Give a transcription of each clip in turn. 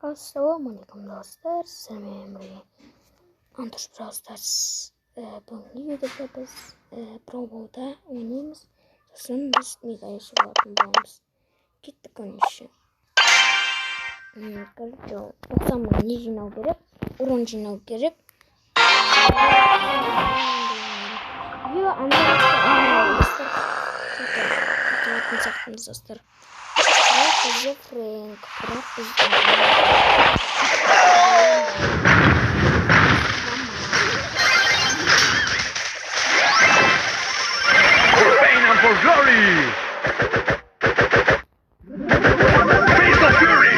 Assalamualaikum dostlar. Sizlerle birlikte Antuş Brawl Stars bugünkü videoda biz Provo'da oynayımız. Sonra biz mega yaşı boğazız. Gittik onun için. Короче, оксамын не жинау керек, урон жинау керек. Видео достар. Бірақ бізде Фрэнк, бірақ бізде For fame and for glory! Face of fury!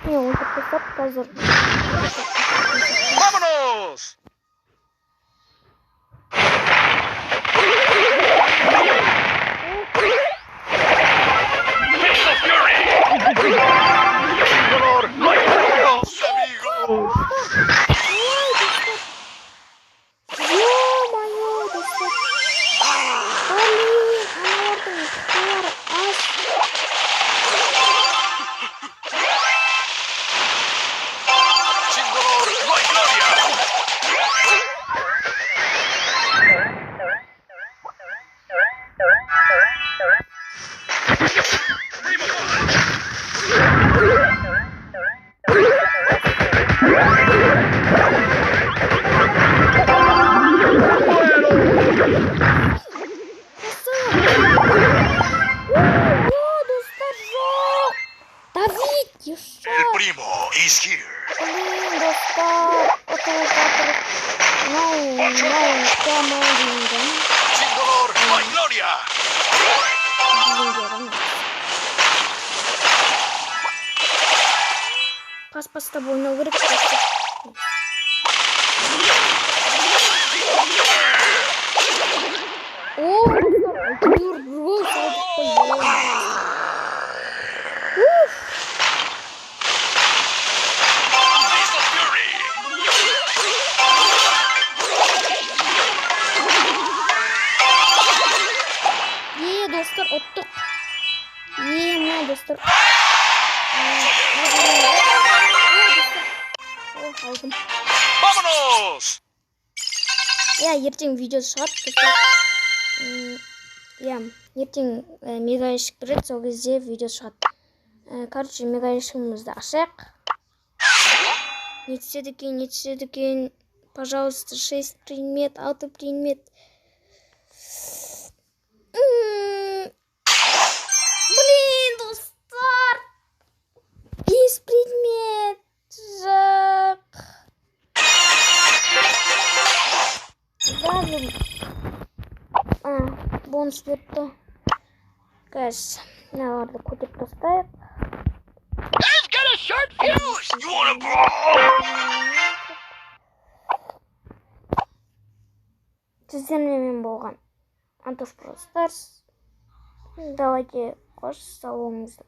Не, он так позор. Vámonos! Face of fury! Dolor, no hay amigos, amigos. Ё-моё, достар. Блин, анордың бар ас. Sin dolor, no hay gloria. Достар, жоқ. Давид, еще. El primo is here. Блин, достар. Отылып жатыр. Командингім. Sin dolor, no hay gloria. Пас-пастап ойнау керек. достар. О, достар, салдық қой. Face of fury. Достар, ұттық. Мына достар. Алдым. Vámonos! Ертең видео шығады. достар. Ертең мега ешік кіреді, сол кезде видео шығады. Короче, мега ешігімізді ашайық. Не түседі екен, пожалуйста, 6 предмет, 6 предмет. Блин, достар! 5 предмет. Жақ. Даже... бонус берді. Газ, мыналарды көтіп тастайық. I've got a short fuse! You wanna brawl? Сіздермен болған Антош Brawl Stars. Давайте қош сау болыңыздар.